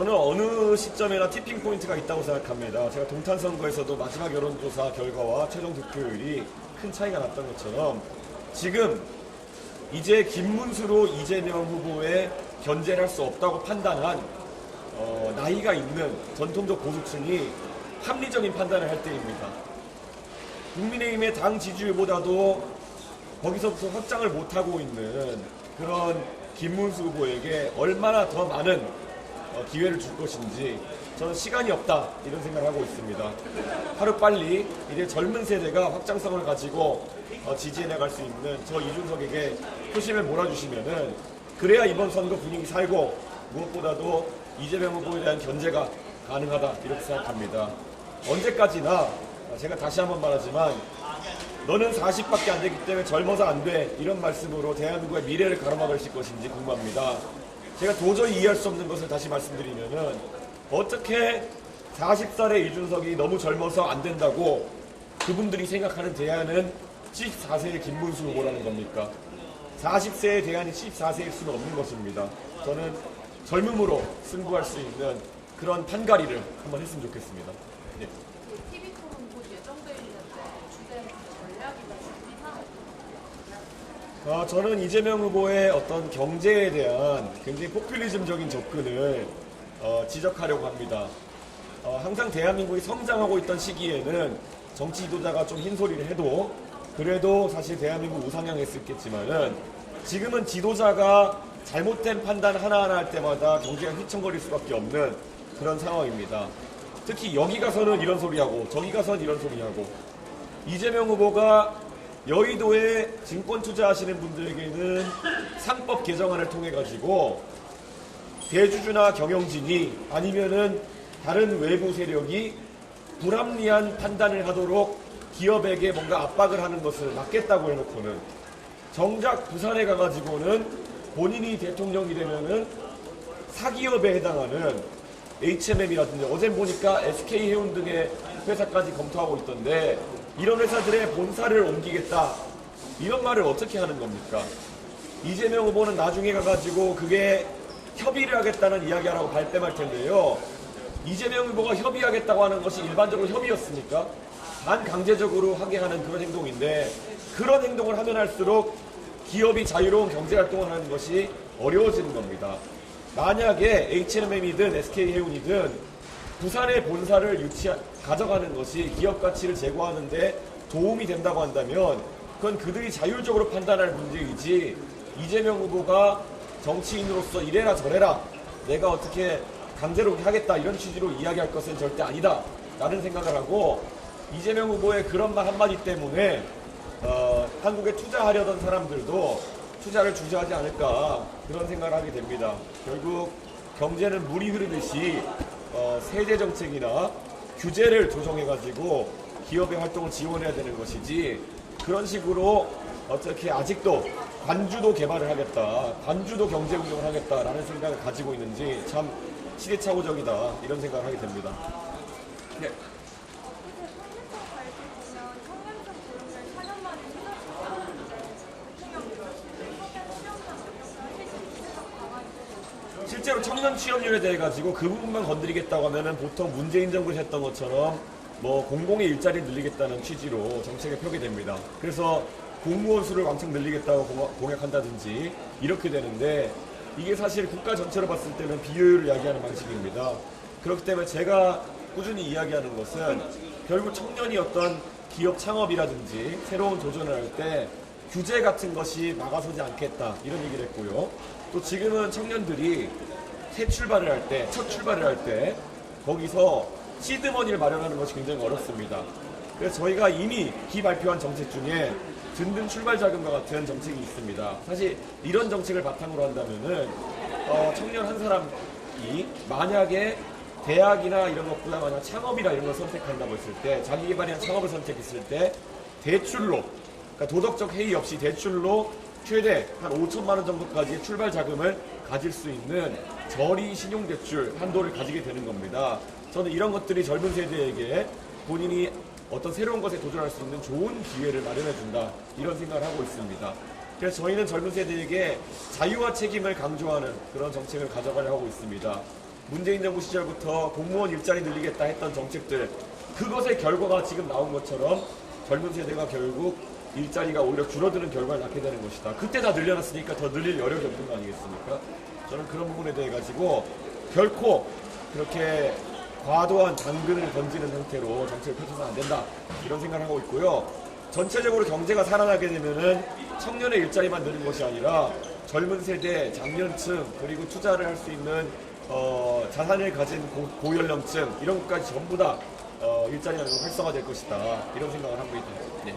저는 어느 시점에나 티핑 포인트가 있다고 생각합니다. 제가 동탄 선거에서도 마지막 여론조사 결과와 최종 득표율이 큰 차이가 났던 것처럼 지금 이제 김문수로 이재명 후보에 견제를 할 수 없다고 판단한 나이가 있는 전통적 보수층이 합리적인 판단을 할 때입니다. 국민의힘의 당 지지율보다도 거기서부터 확장을 못하고 있는 그런 김문수 후보에게 얼마나 더 많은 기회를 줄 것인지 저는 시간이 없다 이런 생각을 하고 있습니다. 하루빨리 이제 젊은 세대가 확장성을 가지고 지지해 나갈 수 있는 저 이준석에게 표심을 몰아주시면은 그래야 이번 선거 분위기 살고 무엇보다도 이재명 후보에 대한 견제가 가능하다 이렇게 생각합니다. 언제까지나 제가 다시 한번 말하지만 너는 40밖에 안 되기 때문에 젊어서 안 돼 이런 말씀으로 대한민국의 미래를 가로막으실 것인지 궁금합니다. 제가 도저히 이해할 수 없는 것을 다시 말씀드리면은 어떻게 40살의 이준석이 너무 젊어서 안 된다고 그분들이 생각하는 대안은 74세의 김문수 후보라는 겁니까? 40세의 대안이 74세일 수는 없는 것입니다. 저는 젊음으로 승부할 수 있는 그런 판가리를 한번 했으면 좋겠습니다. 네. TV 토론 곧 예정되어 있는데 주된 전략이나 준비사항 저는 이재명 후보의 어떤 경제에 대한 굉장히 포퓰리즘적인 접근을 지적하려고 합니다. 항상 대한민국이 성장하고 있던 시기에는 정치 지도자가 좀 흰소리를 해도 그래도 사실 대한민국 우상향했을 수 있겠지만은 지금은 지도자가 잘못된 판단 하나하나 할 때마다 경제가 휘청거릴 수밖에 없는 그런 상황입니다. 특히 여기 가서는 이런 소리하고 저기 가서는 이런 소리하고 이재명 후보가 여의도에 증권 투자하시는 분들에게는 상법 개정안을 통해 가지고 대주주나 경영진이 아니면은 다른 외부 세력이 불합리한 판단을 하도록 기업에게 뭔가 압박을 하는 것을 막겠다고 해놓고는 정작 부산에 가가지고는 본인이 대통령이 되면은 사기업에 해당하는 HMM이라든지 어제 보니까 SK해운 등의 회사까지 검토하고 있던데 이런 회사들의 본사를 옮기겠다 이런 말을 어떻게 하는 겁니까? 이재명 후보는 나중에 가가지고 그게 협의를 하겠다는 이야기하라고 발뺌할 텐데요. 이재명 후보가 협의하겠다고 하는 것이 일반적으로 협의였습니까? 반강제적으로 하게 하는 그런 행동인데 그런 행동을 하면 할수록 기업이 자유로운 경제활동을 하는 것이 어려워지는 겁니다. 만약에 H&M이든 SK해운이든 부산의 본사를 가져가는 것이 기업 가치를 제고하는 데 도움이 된다고 한다면 그건 그들이 자율적으로 판단할 문제이지 이재명 후보가 정치인으로서 이래라 저래라 내가 어떻게 강제로 하겠다 이런 취지로 이야기할 것은 절대 아니다 라는 생각을 하고 이재명 후보의 그런 말 한마디 때문에 한국에 투자하려던 사람들도 투자를 주저하지 않을까 그런 생각을 하게 됩니다. 결국 경제는 물이 흐르듯이 세제 정책이나 규제를 조정해가지고 기업의 활동을 지원해야 되는 것이지 그런 식으로 어떻게 아직도 관주도 개발을 하겠다, 관주도 경제 운영을 하겠다라는 생각을 가지고 있는지 참 시대착오적이다 이런 생각을 하게 됩니다. 네. 실제로 청년 취업률에 대해 가지고 그 부분만 건드리겠다고 하면은 보통 문재인 정부에서 했던 것처럼 뭐 공공의 일자리 늘리겠다는 취지로 정책을 펴게 됩니다. 그래서 공무원 수를 왕창 늘리겠다고 공약한다든지 이렇게 되는데 이게 사실 국가 전체로 봤을 때는 비효율을 이야기하는 방식입니다. 그렇기 때문에 제가 꾸준히 이야기하는 것은 결국 청년이 어떤 기업 창업이라든지 새로운 도전을 할 때 규제 같은 것이 막아서지 않겠다 이런 얘기를 했고요. 또 지금은 청년들이 새 출발을 할 때, 첫 출발을 할 때 거기서 시드머니를 마련하는 것이 굉장히 어렵습니다. 그래서 저희가 이미 기발표한 정책 중에 든든 출발 자금과 같은 정책이 있습니다. 사실 이런 정책을 바탕으로 한다면은 청년 한 사람이 만약에 대학이나 이런 것보다 만약 창업이나 이런 걸 선택한다고 했을 때 자기 개발이나 창업을 선택했을 때 대출로 그러니까 도덕적 해이 없이 대출로 최대 한 5천만 원 정도까지의 출발 자금을 가질 수 있는 저리 신용대출 한도를 가지게 되는 겁니다. 저는 이런 것들이 젊은 세대에게 본인이 어떤 새로운 것에 도전할 수 있는 좋은 기회를 마련해준다 이런 생각을 하고 있습니다. 그래서 저희는 젊은 세대에게 자유와 책임을 강조하는 그런 정책을 가져가려고 하고 있습니다. 문재인 정부 시절부터 공무원 일자리 늘리겠다 했던 정책들, 그것의 결과가 지금 나온 것처럼 젊은 세대가 결국 일자리가 오히려 줄어드는 결과를 낳게 되는 것이다. 그때 다 늘려놨으니까 더 늘릴 여력이 없는 거 아니겠습니까? 저는 그런 부분에 대해 가지고 결코 그렇게 과도한 당근을 던지는 형태로 정책을 펼쳐서는 안 된다, 이런 생각을 하고 있고요. 전체적으로 경제가 살아나게 되면은 청년의 일자리만 느는 것이 아니라 젊은 세대, 장년층, 그리고 투자를 할 수 있는 자산을 가진 고연령층, 이런 것까지 전부 다 일자리가 활성화될 것이다, 이런 생각을 하고 있습니다. 네.